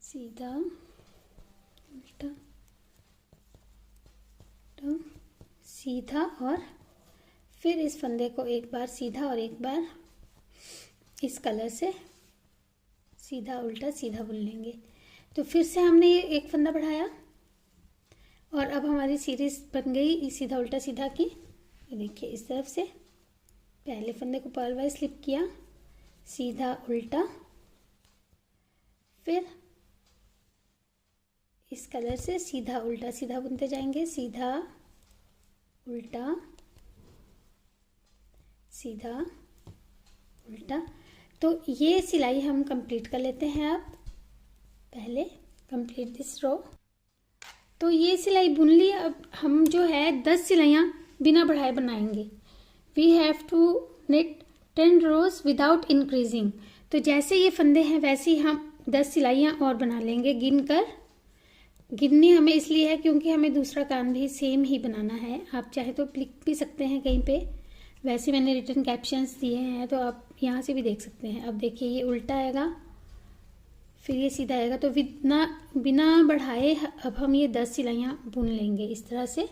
सीधा, उल्टा, सीधा, और फिर इस फंदे को एक बार सीधा और एक बार इस कलर से सीधा, उल्टा, सीधा बुन लेंगे। तो फिर से हमने ये एक फंदा बढ़ाया और अब हमारी सीरीज बन गई सीधा उल्टा सीधा की। ये देखिए इस तरफ से पहले फंदे को पर्ल वाइज स्लिप किया, सीधा, उल्टा, फिर इस कलर से सीधा, उल्टा, सीधा बुनते जाएंगे, सीधा, उल्टा, सीधा, उल्टा। तो ये सिलाई हम कंप्लीट कर लेते हैं। अब पहले कंप्लीट दिस रो। तो ये सिलाई बुन ली। अब हम जो है 10 सिलाइयाँ बिना बढ़ाए बनाएंगे। We have to knit 10 rows without increasing. तो जैसे ये फंदे हैं वैसे ही हम 10 सिलाइयाँ और बना लेंगे गिनकर। गिननी हमें इसलिए है क्योंकि हमें दूसरा कान भी सेम ही बनाना है। आप चाहे तो लिख भी सकते हैं कहीं पे, वैसे मैंने रिटर्न कैप्शंस दिए हैं तो आप यहाँ से भी देख सकते हैं। अब देखिए ये उल्टा आएगा, फिर ये सीधा आएगा। तो बिना बढ़ाए अब हम ये 10 सिलाइयाँ बुन लेंगे इस तरह से।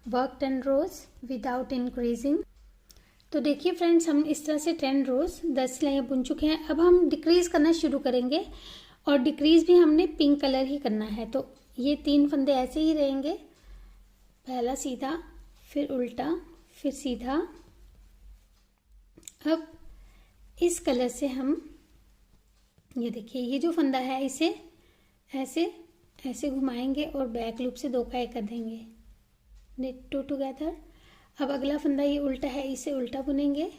Work 10 rows without increasing. तो देखिए फ्रेंड्स, हम इस तरह से 10 rows 10 सिलाइयाँ बुन चुके हैं। अब हम डिक्रीज करना शुरू करेंगे और डिक्रीज भी हमने पिंक कलर ही करना है। तो ये 3 फंदे ऐसे ही रहेंगे, पहला सीधा, फिर उल्टा, फिर सीधा। अब इस कलर से हम ये देखिए ये जो फंदा है इसे ऐसे ऐसे घुमाएंगे और बैक लूप से 2 का 1 कर देंगे, knit 2 टुगेदर। अब अगला फंदा ये उल्टा है, इसे उल्टा बुनेंगे,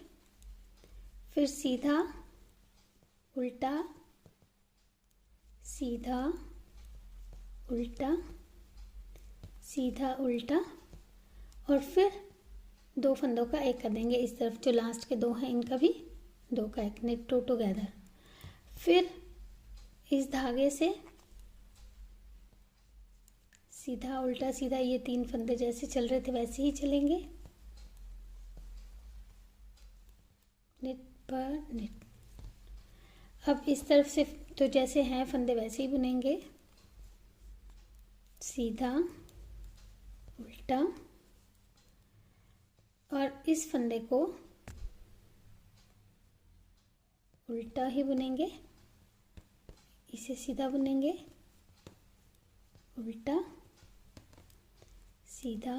फिर सीधा, उल्टा, सीधा, उल्टा, सीधा, उल्टा, और फिर 2 फंदों का 1 कर देंगे इस तरफ। जो लास्ट के 2 हैं इनका भी 2 का 1, knit 2 टुगेदर। फिर इस धागे से सीधा, उल्टा, सीधा, ये 3 फंदे जैसे चल रहे थे वैसे ही चलेंगे, knit पर knit। अब इस तरफ से तो जैसे हैं फंदे वैसे ही बुनेंगे, सीधा, उल्टा, और इस फंदे को उल्टा ही बुनेंगे, इसे सीधा बुनेंगे, उल्टा, सीधा,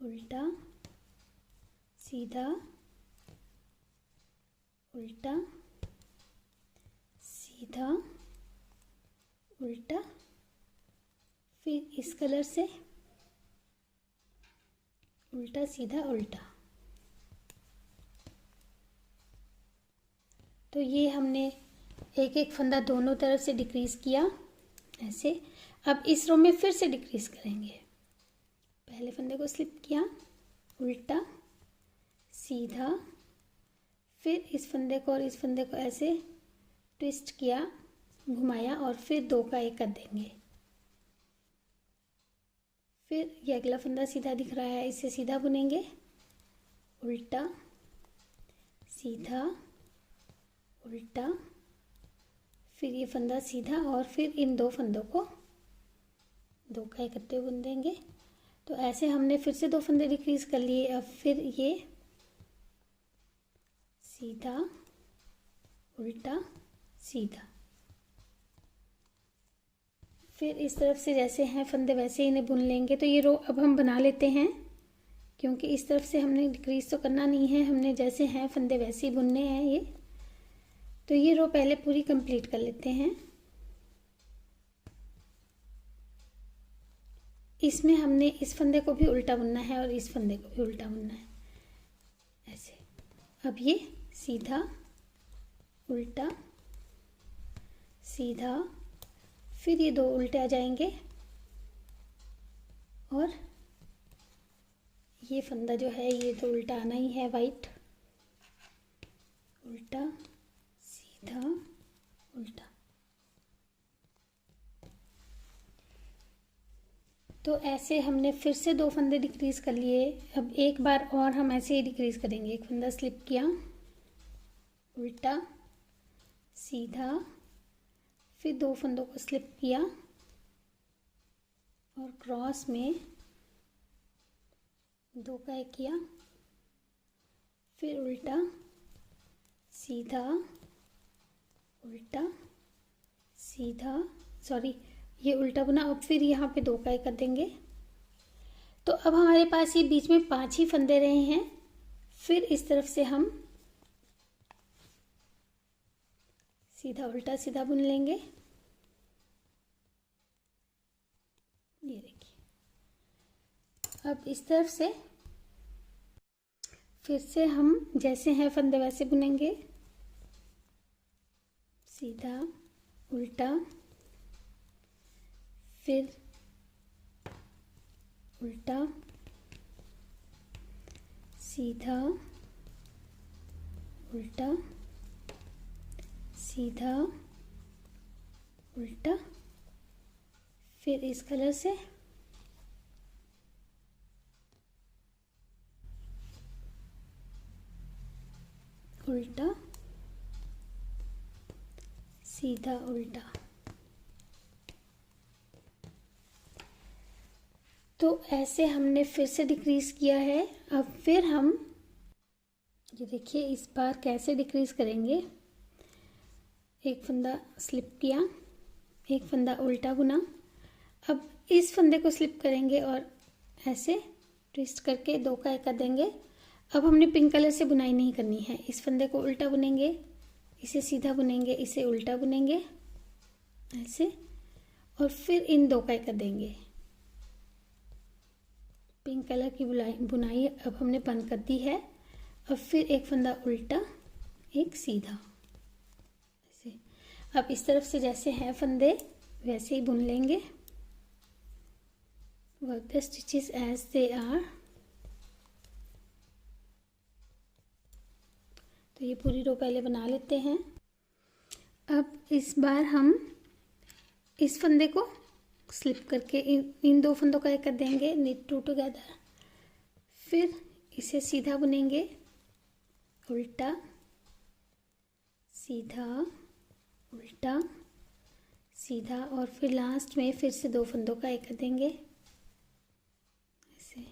उल्टा, सीधा, उल्टा, सीधा, उल्टा, फिर इस कलर से उल्टा, सीधा, उल्टा। तो ये हमने एक एक फंदा दोनों तरफ से डिक्रीज किया ऐसे। अब इस रो में फिर से डिक्रीज करेंगे। पहले फंदे को स्लिप किया, उल्टा, सीधा, फिर इस फंदे को और इस फंदे को ऐसे ट्विस्ट किया, घुमाया, और फिर 2 का 1 कर देंगे। फिर ये अगला फंदा सीधा दिख रहा है, इसे सीधा बुनेंगे, उल्टा, सीधा, उल्टा, फिर ये फंदा सीधा, और फिर इन 2 फंदों को 2 का 1 करते हुए बुन देंगे। तो ऐसे हमने फिर से 2 फंदे डिक्रीज कर लिए। अब फिर ये सीधा, उल्टा, सीधा, फिर इस तरफ से जैसे हैं फंदे वैसे ही इन्हें बुन लेंगे। तो ये रो अब हम बना लेते हैं क्योंकि इस तरफ से हमने डिक्रीज तो करना नहीं है, हमने जैसे हैं फंदे वैसे ही बुनने हैं ये। तो ये रो पहले पूरी कंप्लीट कर लेते हैं। इसमें हमने इस फंदे को भी उल्टा बुनना है और इस फंदे को भी उल्टा बुनना है ऐसे। अब ये सीधा उल्टा सीधा, फिर ये 2 उल्टे आ जाएंगे और ये फंदा जो है ये तो उल्टा आना ही है, वाइट उल्टा सीधा उल्टा। तो ऐसे हमने फिर से 2 फंदे डिक्रीज कर लिए। अब एक बार और हम ऐसे ही डिक्रीज करेंगे। एक फंदा स्लिप किया, उल्टा सीधा, फिर 2 फंदों को स्लिप किया और क्रॉस में 2 का एक किया, फिर उल्टा सीधा उल्टा सीधा, सॉरी ये उल्टा बुना। अब फिर यहाँ पे 2 का एक कर देंगे। तो अब हमारे पास ये बीच में 5 ही फंदे रहे हैं। फिर इस तरफ से हम सीधा उल्टा सीधा बुन लेंगे। ये देखिए। अब इस तरफ से फिर से हम जैसे हैं फंदे वैसे बुनेंगे, सीधा उल्टा फिर उल्टा सीधा उल्टा सीधा उल्टा, फिर इस कलर से उल्टा सीधा उल्टा। तो ऐसे हमने फिर से डिक्रीज किया है। अब फिर हम ये देखिए इस बार कैसे डिक्रीज करेंगे। एक फंदा स्लिप किया, एक फंदा उल्टा बुना। अब इस फंदे को स्लिप करेंगे और ऐसे ट्विस्ट करके 2 का एक कर देंगे। अब हमने पिंक कलर से बुनाई नहीं करनी है। इस फंदे को उल्टा बुनेंगे, इसे सीधा बुनेंगे, इसे उल्टा बुनेंगे ऐसे, और फिर इन 2 का एक कर देंगे। पिंक कलर की बुनाई अब हमने बंद कर दी है। अब फिर एक फंदा उल्टा, एक सीधा ऐसे। अब इस तरफ से जैसे हैं फंदे वैसे ही बुन लेंगे। Work the stitches as they are. तो ये पूरी रो पहले बना लेते हैं। अब इस बार हम इस फंदे को स्लिप करके इन 2 फंदों का एक कर देंगे, नीट 2 टुगेदर। फिर इसे सीधा बुनेंगे, उल्टा सीधा उल्टा सीधा, और फिर लास्ट में फिर से 2 फंदों का एक कर देंगे ऐसे।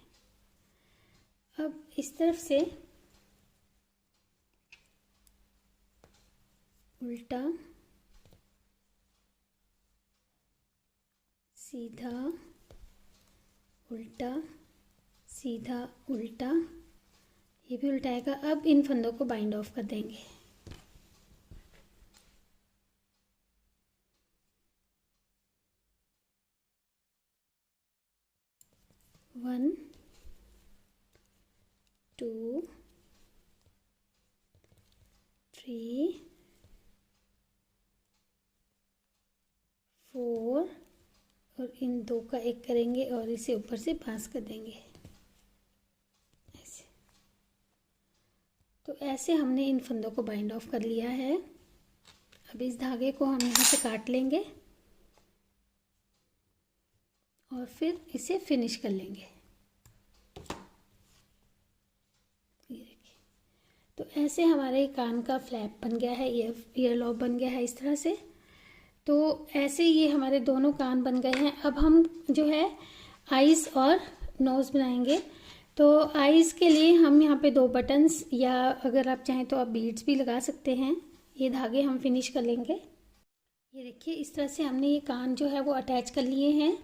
अब इस तरफ से उल्टा सीधा उल्टा सीधा उल्टा, ये भी उल्टाएगा। अब इन फंदों को बाइंड ऑफ कर देंगे। वन 2 3 4 और इन 2 का एक करेंगे और इसे ऊपर से पास कर देंगे ऐसे। तो ऐसे हमने इन फंदों को बाइंड ऑफ कर लिया है। अब इस धागे को हम यहाँ से काट लेंगे और फिर इसे फिनिश कर लेंगे। ये देखिए। तो ऐसे हमारे कान का फ्लैप बन गया है, ईयर लॉब बन गया है इस तरह से। तो ऐसे ये हमारे दोनों कान बन गए हैं। अब हम जो है आईज़ और नोज़ बनाएंगे। तो आईज़ के लिए हम यहाँ पे 2 बटन्स, या अगर आप चाहें तो आप बीड्स भी लगा सकते हैं। ये धागे हम फिनिश कर लेंगे। ये देखिए इस तरह से हमने ये कान जो है वो अटैच कर लिए हैं।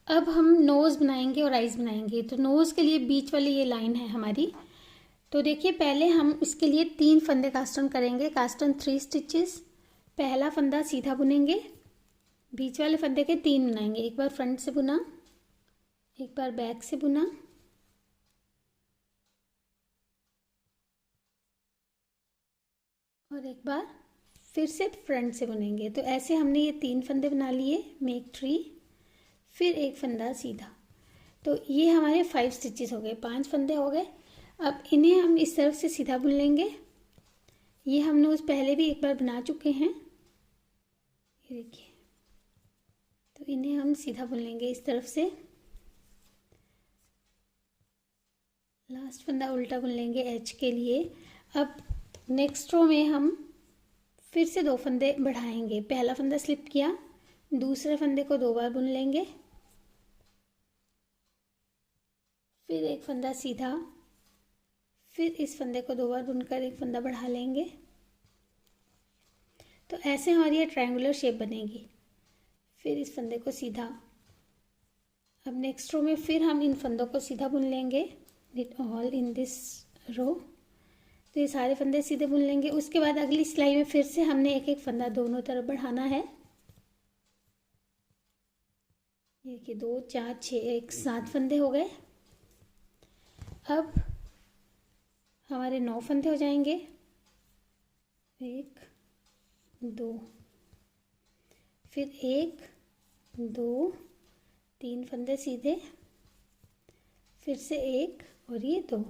अब हम नोज़ बनाएंगे और आइज़ बनाएंगे। तो नोज़ के लिए बीच वाली ये लाइन है हमारी। तो देखिए पहले हम इसके लिए 3 फंदे कास्ट ऑन करेंगे। Cast on 3 stitches. पहला फंदा सीधा बुनेंगे, बीच वाले फंदे के 3 बनाएंगे। एक बार फ्रंट से बुना, एक बार बैक से बुना, और एक बार फिर से फ्रंट से बुनेंगे। तो ऐसे हमने ये 3 फंदे बना लिए, मेक 3, फिर एक फंदा सीधा। तो ये हमारे 5 स्टिचेस हो गए, 5 फंदे हो गए। अब इन्हें हम इस तरफ से सीधा बुन लेंगे। ये हमने उस पहले भी एक बार बना चुके हैं, ये देखिए। तो इन्हें हम सीधा बुन लेंगे इस तरफ से। लास्ट फंदा उल्टा बुन लेंगे एच के लिए। अब नेक्स्ट रो में हम फिर से 2 फंदे बढ़ाएंगे। पहला फंदा स्लिप किया, दूसरे फंदे को 2 बार बुन लेंगे, फिर एक फंदा सीधा, फिर इस फंदे को 2 बार बुनकर एक फंदा बढ़ा लेंगे। तो ऐसे हमारी ये ट्रायंगुलर शेप बनेगी। फिर इस फंदे को सीधा। अब नेक्स्ट रो में फिर हम इन फंदों को सीधा बुन लेंगे, it all in this row. तो ये सारे फंदे सीधे बुन लेंगे। उसके बाद अगली सिलाई में फिर से हमने एक एक फंदा दोनों तरफ बढ़ाना है। ये कि 2 4 6 1 7 फंदे हो गए। अब हमारे 9 फंदे हो जाएंगे, 1 2, फिर 1 2 3 फंदे सीधे, फिर से 1 और ये 2,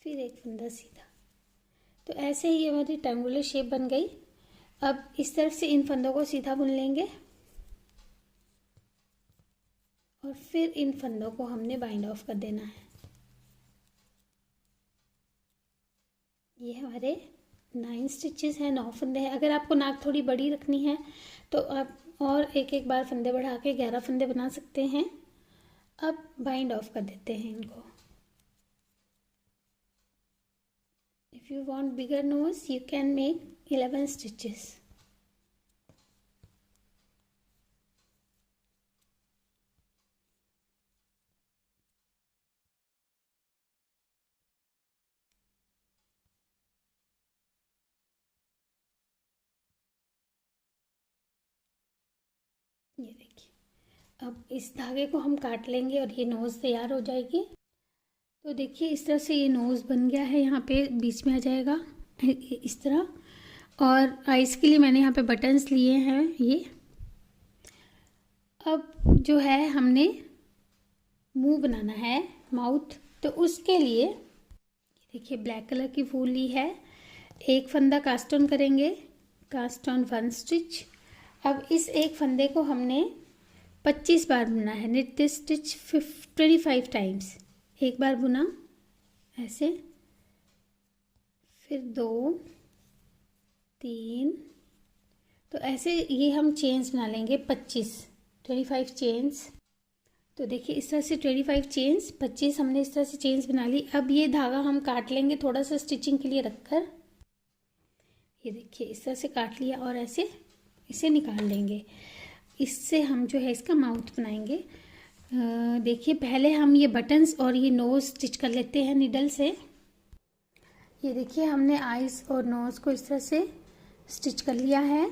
फिर एक फंदा सीधा। तो ऐसे ही हमारी ट्रायंगुलर शेप बन गई। अब इस तरफ से इन फंदों को सीधा बुन लेंगे और फिर इन फंदों को हमने बाइंड ऑफ कर देना है। ये हमारे 9 स्टिचेस हैं, 9 फंदे हैं। अगर आपको नाक थोड़ी बड़ी रखनी है तो आप और एक एक बार फंदे बढ़ा के 11 फंदे बना सकते हैं। अब बाइंड ऑफ कर देते हैं इनको। If you want bigger nose, you can make 11 stitches. ये देखिए, अब इस धागे को हम काट लेंगे और ये नोज़ तैयार हो जाएगी। तो देखिए इस तरह से ये नोज़ बन गया है, यहाँ पे बीच में आ जाएगा इस तरह। और आइस के लिए मैंने यहाँ पे बटन्स लिए हैं ये। अब जो है हमने मुंह बनाना है, माउथ। तो उसके लिए देखिए ब्लैक कलर की फूल ली है। एक फंदा कास्ट ऑन करेंगे, कास्ट ऑन 1 स्टिच। अब इस एक फंदे को हमने 25 बार बुनना है। Knit this stitch 25 times. एक बार बुना ऐसे, फिर 2 3, तो ऐसे ये हम चेन्स बना लेंगे 25 चेन्स। तो देखिए इस तरह से 25 चेन्स, 25 हमने इस तरह से चेन्स बना ली। अब ये धागा हम काट लेंगे थोड़ा सा स्टिचिंग के लिए रखकर। ये देखिए इस तरह से काट लिया और ऐसे इसे निकाल लेंगे। इससे हम जो है इसका माउथ बनाएंगे। देखिए पहले हम ये बटन्स और ये नोज़ स्टिच कर लेते हैं नीडल से। ये देखिए हमने आइज़ और नोज़ को इस तरह से स्टिच कर लिया है।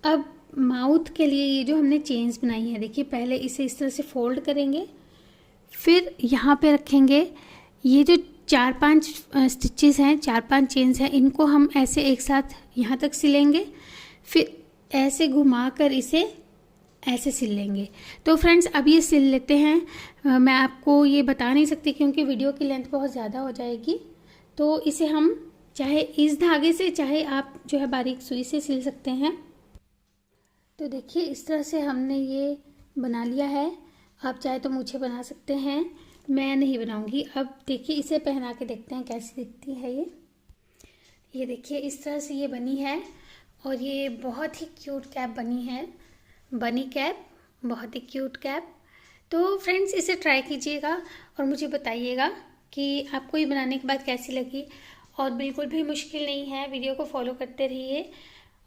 अब माउथ के लिए ये जो हमने चेन्स बनाई है, देखिए पहले इसे इस तरह से फोल्ड करेंगे, फिर यहाँ पे रखेंगे। ये जो 4-5 स्टिचेस हैं, 4-5 चेन्स हैं, इनको हम ऐसे एक साथ यहाँ तक सिलेंगे, फिर ऐसे घुमा कर इसे ऐसे सिल लेंगे। तो फ्रेंड्स अब ये सिल लेते हैं। मैं आपको ये बता नहीं सकती क्योंकि वीडियो की लेंथ बहुत ज़्यादा हो जाएगी। तो इसे हम चाहे इस धागे से, चाहे आप जो है बारीक सुई से सिल सकते हैं। तो देखिए इस तरह से हमने ये बना लिया है। आप चाहे तो मूछें बना सकते हैं, मैं नहीं बनाऊंगी। अब देखिए इसे पहना के देखते हैं कैसी दिखती है ये देखिए इस तरह से ये बनी है और ये बहुत ही क्यूट कैप बनी है, बनी कैप, बहुत ही क्यूट कैप। तो फ्रेंड्स इसे ट्राई कीजिएगा और मुझे बताइएगा कि आपको ये बनाने के बाद कैसी लगी। और बिल्कुल भी मुश्किल नहीं है, वीडियो को फॉलो करते रहिए।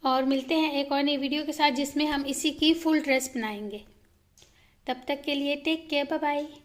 और मिलते हैं एक और नई वीडियो के साथ जिसमें हम इसी की फुल ड्रेस बनाएंगे। तब तक के लिए टेक केयर, बाय बाय।